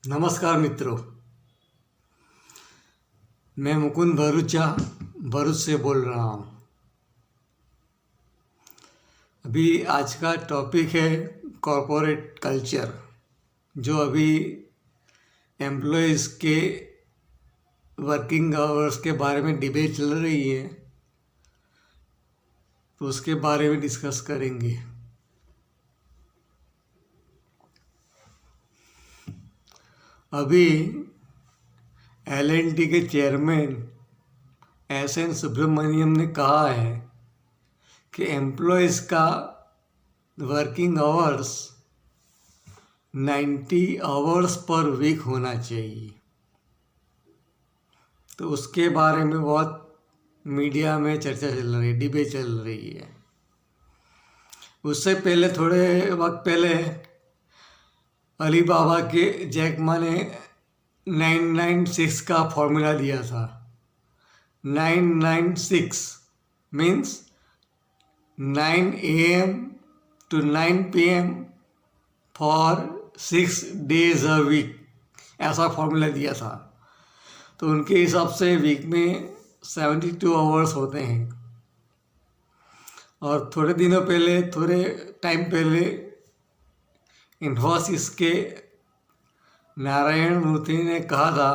नमस्कार मित्रों, मैं मुकुंद भरूच से बोल रहा हूँ। अभी आज का टॉपिक है कॉरपोरेट कल्चर, जो अभी एम्प्लॉयज़ के वर्किंग आवर्स के बारे में डिबेट चल रही है, तो उसके बारे में डिस्कस करेंगे। अभी एल&टी के चेयरमैन एस.एन. सुब्रमण्यम ने कहा है कि एम्प्लॉयज़ का working hours 90 hours per week होना चाहिए। तो उसके बारे में बहुत मीडिया में चर्चा चल रही है, डिबेट चल रही है। उससे पहले थोड़े वक्त पहले अलीबाबा के जैक मा ने 996 का फॉर्मूला दिया था। 996 means 9 AM to 9 PM for 6 days a week, ऐसा फॉर्मूला दिया था। तो उनके हिसाब से वीक में 72 आवर्स होते हैं। और थोड़े टाइम पहले इन्फोसिस के नारायण मूर्ति ने कहा था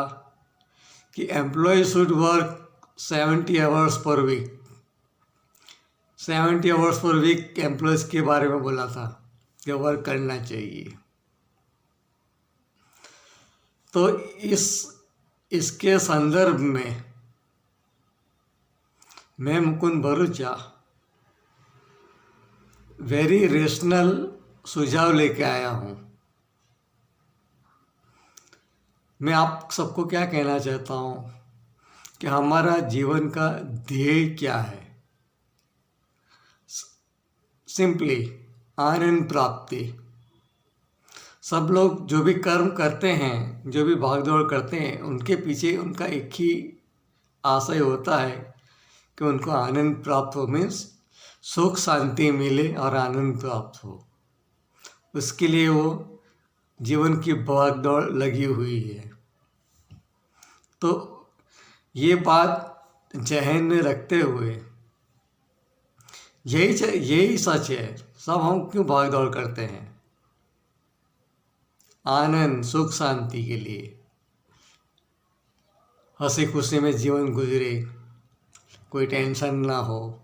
कि employee should work 70 hours per week. 70 hours per week employees के बारे में बोला था कि वर्क करना चाहिए। तो इसके संदर्भ में मैं मुकुंद भरूचा वेरी रेशनल सुझाव लेके आया हूँ। मैं आप सबको क्या कहना चाहता हूँ कि हमारा जीवन का ध्येय क्या है। सिंपली आनंद प्राप्ति। सब लोग जो भी कर्म करते हैं, जो भी भागदौड़ करते हैं, उनके पीछे उनका एक ही आशय होता है कि उनको आनंद प्राप्त हो, मीन्स सुख शांति मिले और आनंद प्राप्त हो। उसके लिए वो जीवन की भागदौड़ लगी हुई है। तो ये बात जहन में रखते हुए यही सच है, सब हम क्यों भागदौड़ करते हैं? आनंद सुख शांति के लिए, हंसी खुशी में जीवन गुजरे, कोई टेंशन ना हो।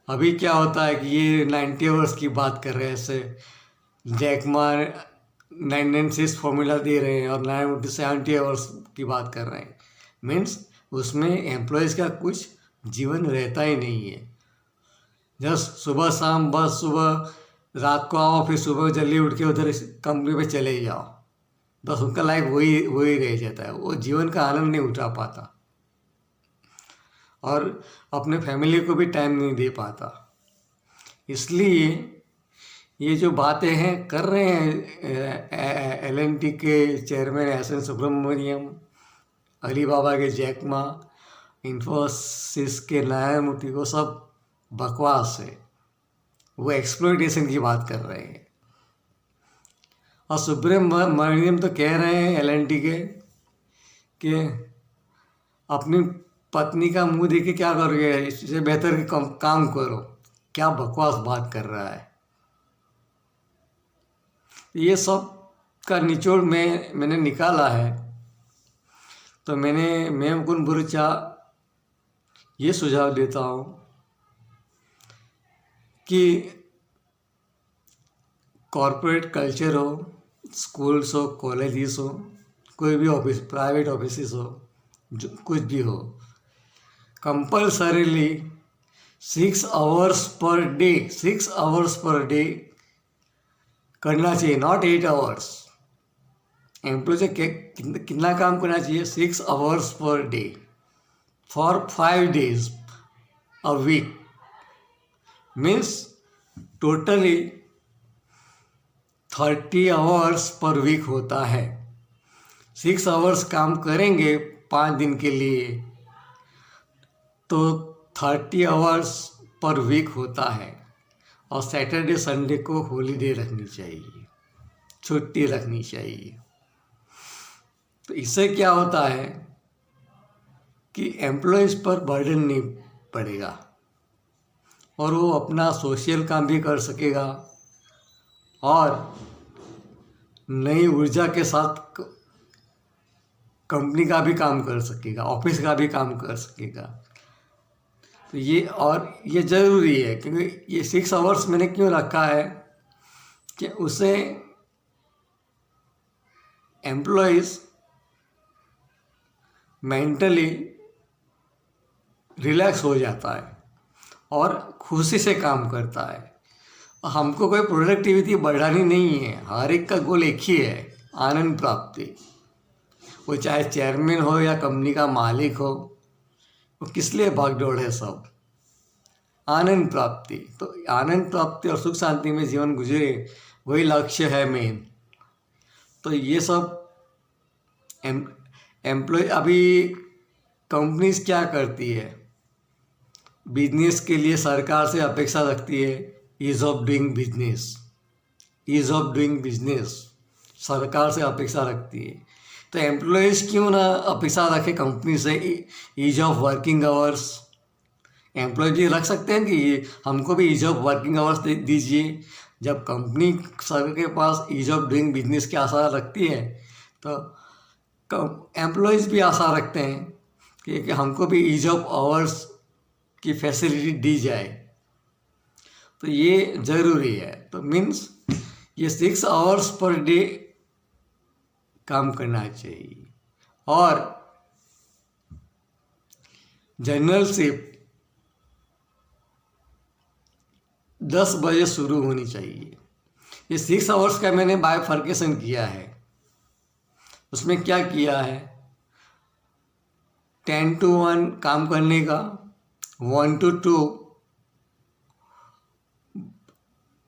अभी क्या होता है कि ये 90 आवर्स की बात कर रहे हैं, ऐसे जैक मा 996 फॉर्मूला दे रहे हैं और 70 आवर्स की बात कर रहे हैं। मीन्स उसमें एम्प्लॉयज़ का कुछ जीवन रहता ही नहीं है। जस्ट सुबह शाम, बस सुबह रात को आओ, फिर सुबह जल्दी उठ के उधर कंपनी पे चले जाओ, बस उनका लाइफ वही रह जाता है। वो जीवन का आनंद नहीं उठा पाता और अपने फैमिली को भी टाइम नहीं दे पाता। इसलिए ये जो बातें हैं कर रहे हैं एल&टी के चेयरमैन एस.एन. सुब्रमण्यम, अलीबाबा के जैक मा, इन्फोसिस के नारायण मूर्ति, को सब बकवास है। वो एक्सप्लॉयटेशन की बात कर रहे हैं। और सुब्रमण्यम तो कह रहे हैं एल&टी के कि अपनी पत्नी का मुंह देख के क्या करोगे, इससे बेहतर काम करो। क्या बकवास बात कर रहा है। ये सब का निचोड़ मैंने निकाला है। तो मैं मुकुंद भरूचा ये सुझाव देता हूँ कि कॉरपोरेट कल्चर हो, स्कूल्स हो, कॉलेजेस हो, कोई भी ऑफिस, प्राइवेट ऑफिसेस हो, जो कुछ भी हो, कंपल्सरीली 6 आवर्स पर डे करना चाहिए, नॉट 8 आवर्स। एम्प्लॉय से कितना काम करना चाहिए? 6 hours per day for 5 days a week, means totally 30 hours per week होता है। 6 आवर्स काम करेंगे 5 दिन के लिए तो 30 आवर्स पर वीक होता है। और सैटरडे संडे को हॉलीडे रखनी चाहिए, छुट्टी रखनी चाहिए। तो इससे क्या होता है कि एम्प्लॉयज़ पर बर्डन नहीं पड़ेगा और वो अपना सोशल काम भी कर सकेगा और नई ऊर्जा के साथ कंपनी का भी काम कर सकेगा, ऑफिस का भी काम कर सकेगा। तो ये ज़रूरी है, क्योंकि ये 6 आवर्स मैंने क्यों रखा है कि उसे एम्प्लॉयज़ मेंटली रिलैक्स हो जाता है और खुशी से काम करता है। हमको कोई प्रोडक्टिविटी बढ़ानी नहीं है, हर एक का गोल एक ही है, आनंद प्राप्ति। वो चाहे चेयरमैन हो या कंपनी का मालिक हो, वो किस लिए भागदौड़ है, सब आनंद प्राप्ति। तो आनंद प्राप्ति और सुख शांति में जीवन गुजरे, वही लक्ष्य है मेन। तो ये सब एम्प्लॉय अभी कंपनीज क्या करती है, बिजनेस के लिए सरकार से अपेक्षा रखती है ease of doing business, ease of doing business सरकार से अपेक्षा रखती है। तो एम्प्लॉयज़ क्यों ना अपेक्षा रखे कंपनी से ease of working hours. Employee भी रख सकते हैं कि हमको भी ईज ऑफ वर्किंग आवर्स दीजिए। जब कंपनी सर के पास ईज ऑफ डूइंग बिजनेस की आशा रखती है, तो एम्प्लॉयज़ भी आशा रखते हैं कि हमको भी ईज ऑफ आवर्स की फैसिलिटी दी जाए। तो ये ज़रूरी है। तो मीन्स ये 6 आवर्स पर डे काम करना चाहिए और जनरल शिफ्ट 10 बजे शुरू होनी चाहिए। ये 6 आवर्स का मैंने बाइफर्केशन किया है। उसमें क्या किया है, 10 to 1 काम करने का, 1 to 2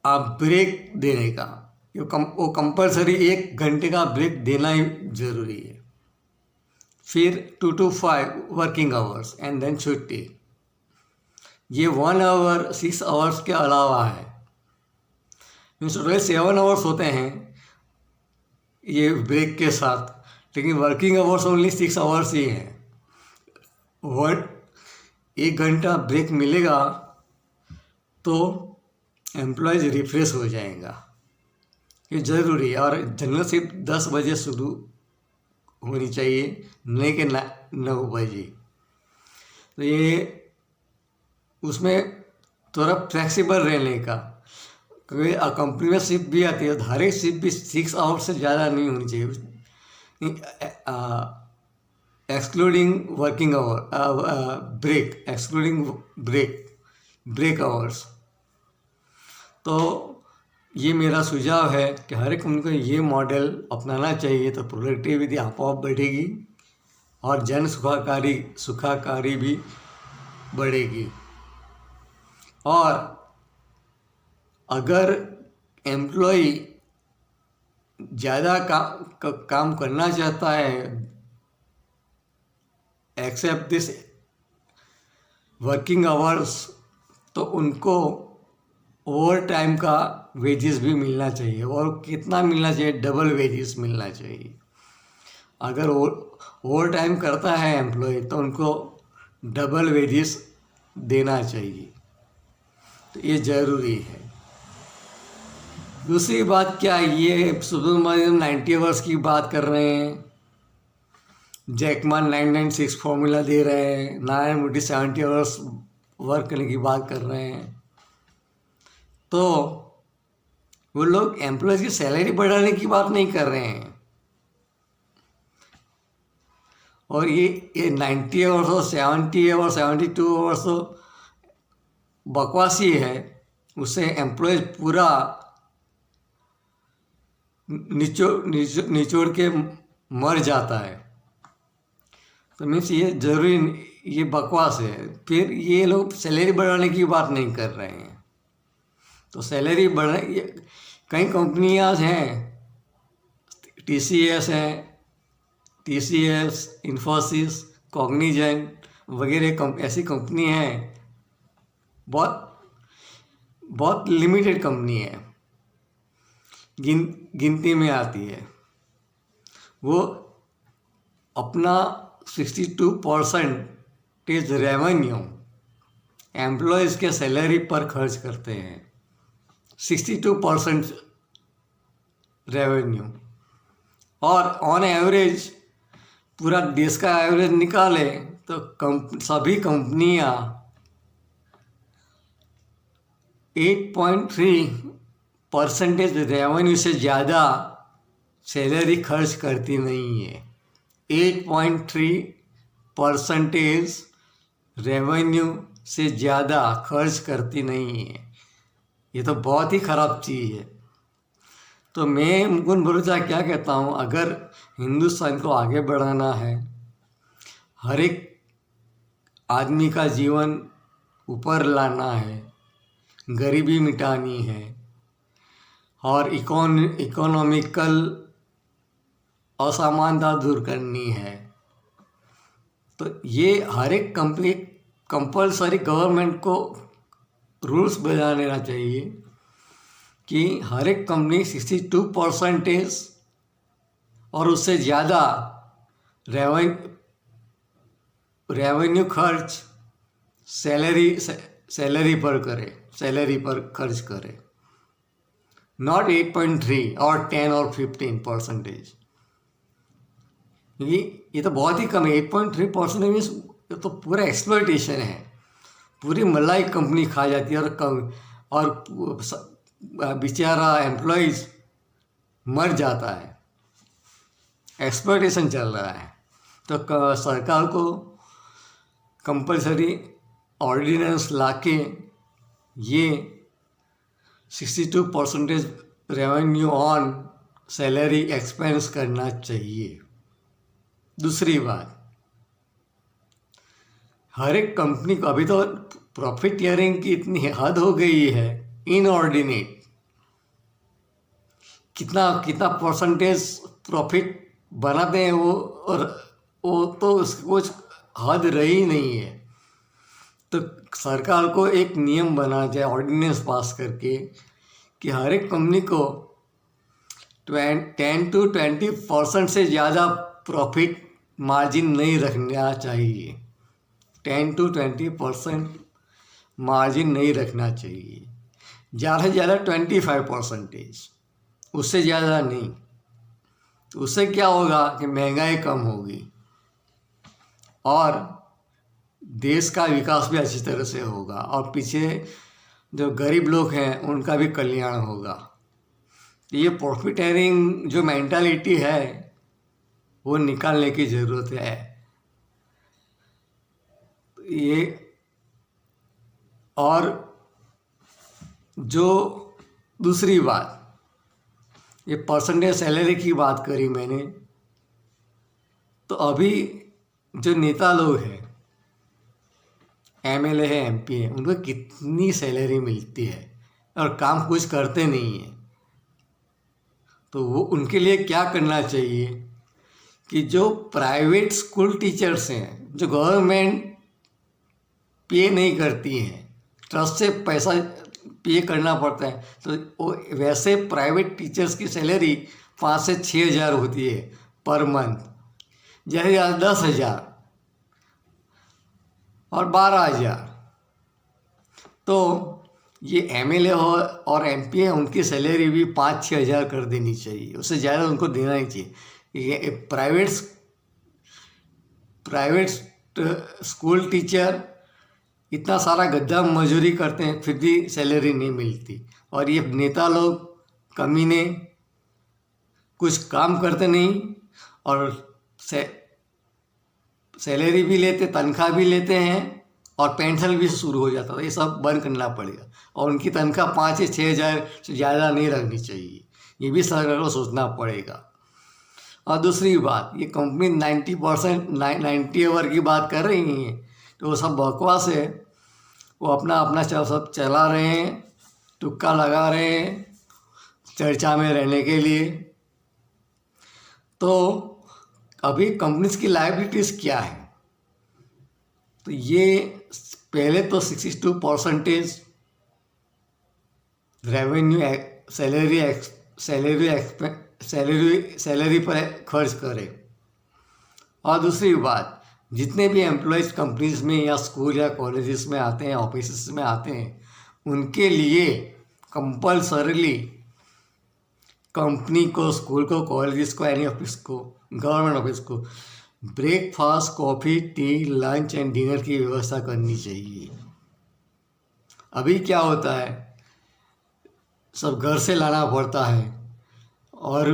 आप ब्रेक देने का। वो कंपलसरी 1 घंटे का ब्रेक देना ही ज़रूरी है। फिर 2 to 5 working hours and then छुट्टी। ये 1 आवर 6 आवर्स के अलावा है। मीन्स टोटल 7 आवर्स होते हैं ये ब्रेक के साथ, लेकिन वर्किंग आवर्स ओनली 6 आवर्स ही हैं। 1 घंटा ब्रेक मिलेगा तो एम्प्लॉयज़ रिफ्रेश हो जाएगा, ये ज़रूरी है। और जनरल शिफ्ट 10 बजे शुरू होनी चाहिए, नहीं कि 9 बजे। तो ये उसमें थोड़ा फ्लेक्सिबल रहने का, क्योंकि कंपनी में शिफ्ट भी आती है, हर एक शिफ्ट भी 6 आवर्स से ज़्यादा नहीं होनी चाहिए, excluding working hour, break, excluding break hours. तो ये मेरा सुझाव है कि हर एक उनको ये मॉडल अपनाना चाहिए, तो प्रोडक्टिविटी आपो आप बढ़ेगी और जन सुखाकारी भी बढ़ेगी। और अगर एम्प्लॉय ज़्यादा काम करना चाहता है, एक्सेप्ट दिस वर्किंग आवर्स, तो उनको ओवर टाइम का वेजेस भी मिलना चाहिए। और कितना मिलना चाहिए, डबल वेजेस मिलना चाहिए। अगर ओवर टाइम करता है एम्प्लॉय, तो उनको डबल वेजेस देना चाहिए। तो ये ज़रूरी है। दूसरी बात क्या है, ये सुब्रमण्यम 90 आवर्स की बात कर रहे हैं, जैकमान 996 फॉर्मूला दे रहे हैं, नारायण मूर्ति 70 आवर्स वर्क करने की बात कर रहे हैं। तो वो लोग एम्प्लॉयज़ की सैलरी बढ़ाने की बात नहीं कर रहे हैं। और ये 90 आवर्स और 70 आवर्स 72 आवर्स तो बकवासी है। उससे एम्प्लॉयज़ पूरा निचोड़ के मर जाता है। तो मीन्स ये ज़रूरी, ये बकवास है। फिर ये लोग सैलरी बढ़ाने की बात नहीं कर रहे हैं। तो सैलरी बढ़ाने, कई कंपनियां हैं, TCS है, TCS, इन्फोसिस, कॉग्निजेंट वगैरह ऐसी कंपनी हैं, बहुत लिमिटेड कंपनी है। गिनती में आती है। वो अपना 62% रेवेन्यू एम्प्लॉयज़ के सैलरी पर खर्च करते हैं। 62% रेवेन्यू, और ऑन एवरेज पूरा देश का एवरेज निकाले तो सभी कंपनियां 8.3% रेवेन्यू से ज़्यादा सैलरी खर्च करती नहीं है। 8.3% रेवेन्यू से ज़्यादा खर्च करती नहीं है। ये तो बहुत ही ख़राब चीज़ है। तो मैं मुकुंद भरूचा क्या कहता हूँ, अगर हिंदुस्तान को आगे बढ़ाना है, हर एक आदमी का जीवन ऊपर लाना है, गरीबी मिटानी है और इकोनॉमिकल असमानता दूर करनी है, तो ये हर एक कंपनी कंपलसरी गवर्नमेंट को रूल्स बना लेना चाहिए कि हर एक कंपनी 62% और उससे ज़्यादा रेवेन्यू खर्च सैलरी पर खर्च करे, नॉट 8.3 और 10 और 15%। ये तो बहुत ही कम है। 8.3% मीन्स तो पूरा एक्सप्लॉयटेशन है। पूरी मलाई कंपनी खा जाती है और बेचारा एम्प्लॉयज़ मर जाता है। एक्सप्लॉयटेशन चल रहा है। तो सरकार को कंपलसरी ऑर्डिनेंस लाके ये 62% रेवेन्यू ऑन सैलरी एक्सपेंस करना चाहिए। दूसरी बात, हर एक कंपनी को अभी तो प्रॉफिट शेयरिंग की इतनी हद हो गई है, इनऑर्डिनेट। कितना परसेंटेज प्रॉफिट बनाते हैं वो तो कुछ हद रही नहीं है। तो सरकार को एक नियम बनाना चाहिए, ऑर्डिनेंस पास करके, कि हर एक कंपनी को 10 to 20% से ज़्यादा प्रॉफिट मार्जिन नहीं रखना चाहिए। 10 to 20% मार्जिन नहीं रखना चाहिए। ज़्यादा से ज़्यादा 25%, उससे ज़्यादा नहीं। तो उससे क्या होगा कि महंगाई कम होगी और देश का विकास भी अच्छी तरह से होगा और पीछे जो गरीब लोग हैं उनका भी कल्याण होगा। ये प्रॉफिटेरिंग जो मेंटालिटी है वो निकालने की ज़रूरत है। ये और जो दूसरी बात, ये परसेंटेज सैलरी की बात करी मैंने, तो अभी जो नेता लोग हैं, एमएलए है, एमपी है, उनको कितनी सैलरी मिलती है और काम कुछ करते नहीं है। तो वो उनके लिए क्या करना चाहिए कि जो प्राइवेट स्कूल टीचर्स हैं, जो गवर्नमेंट पे नहीं करती हैं, ट्रस्ट से पैसा पे करना पड़ता है, तो वो वैसे प्राइवेट टीचर्स की सैलरी 5 से 6 हज़ार होती है पर मंथ, जैसे 10,000 और 12,000। तो ये एमएलए हो और एमपी है, उनकी सैलरी भी 5-6 हज़ार कर देनी चाहिए, उससे ज़्यादा उनको देना ही चाहिए। ये प्राइवेट स्कूल टीचर इतना सारा गद्दा मजूरी करते हैं फिर भी सैलरी नहीं मिलती, और ये नेता लोग कमीने कुछ काम करते नहीं और सैलरी भी लेते, तनख्वाह भी लेते हैं और पेंशन भी शुरू हो जाता है। ये सब बंद करना पड़ेगा और उनकी तनख्वाह 5 से 6 हज़ार से ज़्यादा नहीं रखनी चाहिए। ये भी सरकार को सोचना पड़ेगा। और दूसरी बात, ये कंपनी 90 आवर की बात कर रही हैं, तो वो सब बकवास है। वो अपना सब चला रहे हैं, तुक्का लगा रहे हैं चर्चा में रहने के लिए। तो अभी कंपनीज की लायबिलिटीज़ क्या है, तो ये पहले तो 62% रेवेन्यू सैलरी सैलरी पर खर्च करें। और दूसरी बात, जितने भी एम्प्लॉयज़ कंपनीज में या स्कूल या कॉलेजेस में आते हैं, ऑफिस में आते हैं, उनके लिए कंपल्सरीली कंपनी को, स्कूल को, कॉलेजेस को, एनी ऑफिस को, गवर्नमेंट ऑफिस को breakfast, coffee, T, lunch and dinner की व्यवस्था करनी चाहिए। अभी क्या होता है, सब घर से लाना पड़ता है और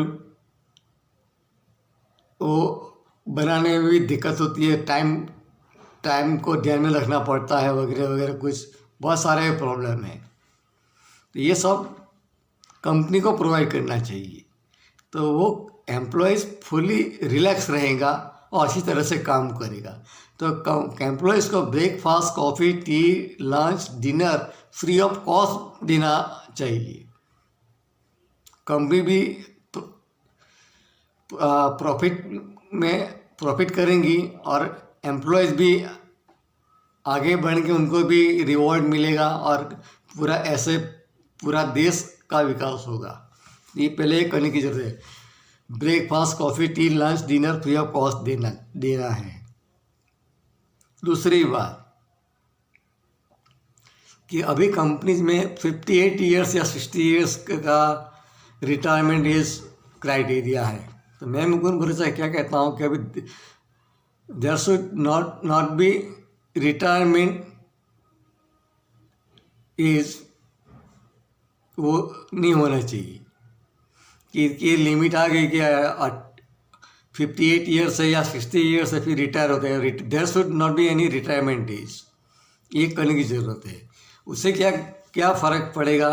वो बनाने में भी दिक्कत होती है, टाइम को ध्यान में रखना पड़ता है वगैरह वगैरह, कुछ बहुत सारे प्रॉब्लम हैं। तो ये सब कंपनी को प्रोवाइड करना चाहिए, तो वो एम्प्लॉयज़ फुली रिलैक्स रहेगा और अच्छी तरह से काम करेगा। तो एम्प्लॉयज़ को breakfast, coffee, T, lunch, dinner free of cost देना चाहिए। कंपनी भी तो प्रॉफिट करेंगी और एम्प्लॉयज़ भी आगे बढ़ के उनको भी रिवॉर्ड मिलेगा और पूरा देश का विकास होगा। ये पहले करने की जरूरत है। Breakfast, coffee, T, lunch, dinner free of cost देना है। दूसरी बात कि अभी कंपनीज में 58 ईयर्स या 60 ईयर्स का रिटायरमेंट एज क्राइटेरिया है। तो मैं मुकुंद भरोसा क्या कहता हूँ कि अभी there should not be retirement age, वो नहीं होना चाहिए कि लिमिट आ गई कि 58 ईयर्स है या 60 ईयर्स है फिर रिटायर होते हैं। There should not be any retirement age, ये करने की ज़रूरत है। उससे क्या फ़र्क पड़ेगा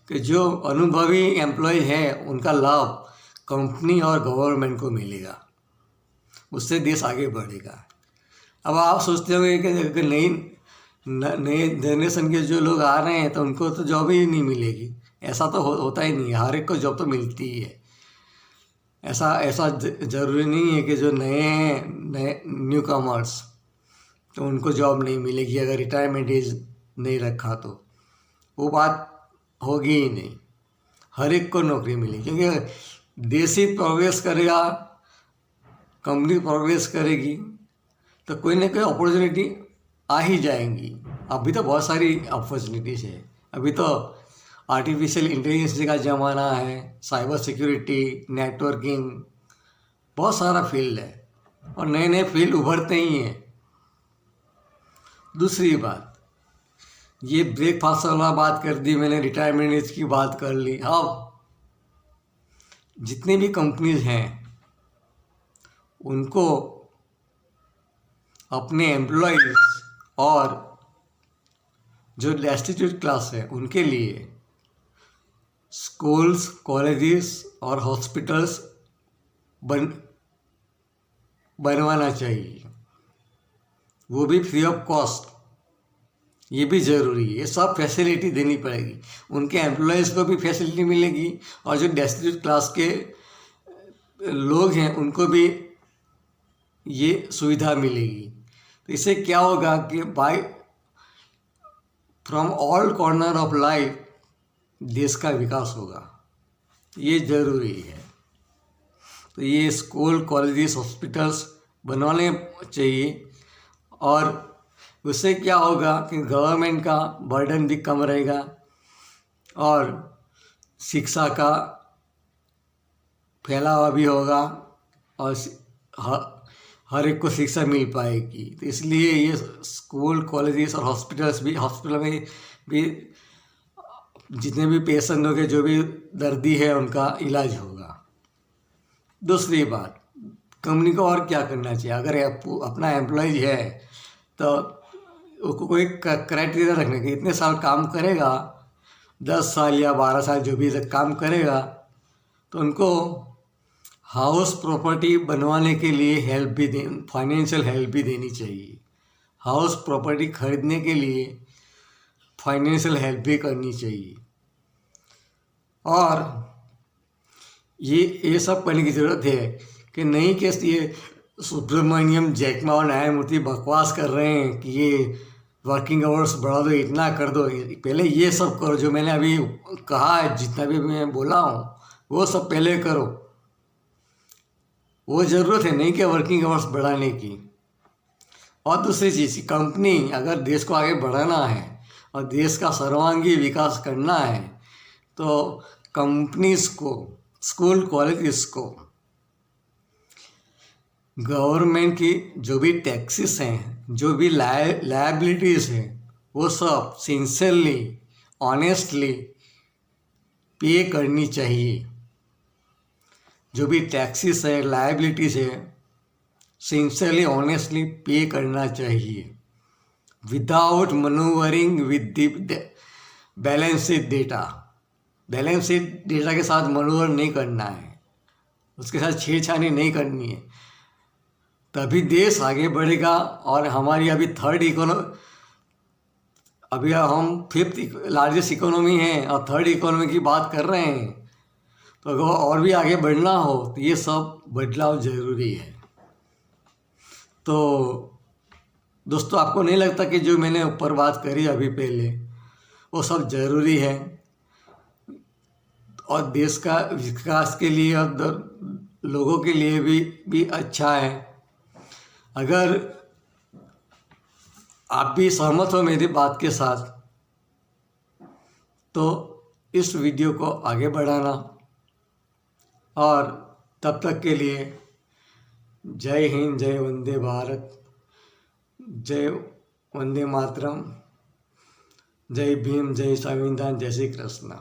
कि जो अनुभवी एम्प्लॉय हैं उनका लाभ कंपनी और गवर्नमेंट को मिलेगा, उससे देश आगे बढ़ेगा। अब आप सोचते होंगे कि नए जनरेशन के जो लोग आ रहे हैं तो उनको तो जॉब ही नहीं मिलेगी। ऐसा तो होता ही नहीं है, हर एक को जॉब तो मिलती ही है। ऐसा ज़रूरी नहीं है कि जो नए न्यू कमर्स तो उनको जॉब नहीं मिलेगी अगर रिटायरमेंट एज नहीं रखा तो, वो बात होगी ही नहीं। हर एक को नौकरी मिलेगी क्योंकि देश ही प्रोग्रेस करेगा, कंपनी प्रोग्रेस करेगी तो कोई ना कोई अपॉर्चुनिटी आ ही जाएंगी। अभी तो बहुत सारी अपॉर्चुनिटीज़ है। अभी तो आर्टिफिशियल इंटेलिजेंस का ज़माना है, साइबर सिक्योरिटी, नेटवर्किंग, बहुत सारा फील्ड है और नए नए फील्ड उभरते ही हैं। दूसरी बात, ये ब्रेकफास्ट वाला बात कर दी मैंने, रिटायरमेंट एज की बात कर ली। अब जितनी भी कंपनीज हैं उनको अपने एम्प्लॉयज़ और जो डेस्टिट्यूट क्लास है उनके लिए स्कूल्स, कॉलेजेस और हॉस्पिटल्स बनवाना चाहिए, वो भी फ्री ऑफ कॉस्ट। ये भी ज़रूरी है, ये सब फैसिलिटी देनी पड़ेगी। उनके एम्प्लॉयज़ को भी फैसिलिटी मिलेगी और जो डेस्टिट्यूट क्लास के लोग हैं उनको भी ये सुविधा मिलेगी। तो इससे क्या होगा कि from all corner of life देश का विकास होगा, ये ज़रूरी है। तो ये स्कूल, कॉलेजेस, हॉस्पिटल्स बनवाने चाहिए और उससे क्या होगा कि गवर्नमेंट का बर्डन भी कम रहेगा और शिक्षा का फैलावा भी होगा और हर एक को शिक्षा मिल पाएगी। तो इसलिए ये स्कूल, कॉलेजेस और हॉस्पिटल में भी जितने भी पेशेंट होंगे, जो भी दर्दी है, उनका इलाज होगा। दूसरी बात, कंपनी को और क्या करना चाहिए, अगर अपना एम्प्लॉय है तो उसको कोई क्राइटेरिया रखने के, इतने साल काम करेगा, 10 साल या 12 साल जो भी काम करेगा, तो उनको हाउस प्रॉपर्टी बनवाने के लिए फाइनेंशियल हेल्प भी देनी चाहिए। हाउस प्रॉपर्टी खरीदने के लिए फाइनेंशियल हेल्प भी करनी चाहिए। और ये सब करने की ज़रूरत है कि नहीं कि ये सुब्रमण्यम, जैकमा और न्यायमूर्ति बकवास कर रहे हैं कि ये वर्किंग आवर्स बढ़ा दो, इतना कर दो। पहले ये सब करो जो मैंने अभी कहा है, जितना भी मैं बोला हूँ वो सब पहले करो। वो ज़रूरत है नहीं कि वर्किंग आवर्स बढ़ाने की। और दूसरी चीज़, कंपनी अगर देश को आगे बढ़ाना है और देश का सर्वांगीण विकास करना है तो कंपनीज को, स्कूल कॉलेजेस को गवर्नमेंट की जो भी टैक्सेस हैं, जो भी लायबिलिटीज़ हैं, वो सब सिंसियरली, ऑनेस्टली पे करनी चाहिए। जो भी टैक्सेस है, लायबिलिटीज़ है, सिंसियरली, ऑनेस्टली पे करना चाहिए, without manoeuvring with the balance sheet data. Balance sheet data के साथ मनूवर नहीं करना है, उसके साथ छेड़छाड़ी नहीं करनी है, तभी देश आगे बढ़ेगा। और हमारी अभी अभी हम 5th लार्जेस्ट इकोनॉमी हैं और 3rd इकोनॉमी की बात कर रहे हैं। तो अगर और भी आगे बढ़ना हो तो ये सब बदलाव ज़रूरी है। तो दोस्तों, आपको नहीं लगता कि जो मैंने ऊपर बात करी अभी पहले वो सब ज़रूरी है और देश का विकास के लिए और लोगों के लिए भी अच्छा है। अगर आप भी सहमत हो मेरी बात के साथ तो इस वीडियो को आगे बढ़ाना। और तब तक के लिए जय हिंद, जय वंदे भारत, जय वंदे मातरम, जय भीम, जय संविधान, जय श्री कृष्ण।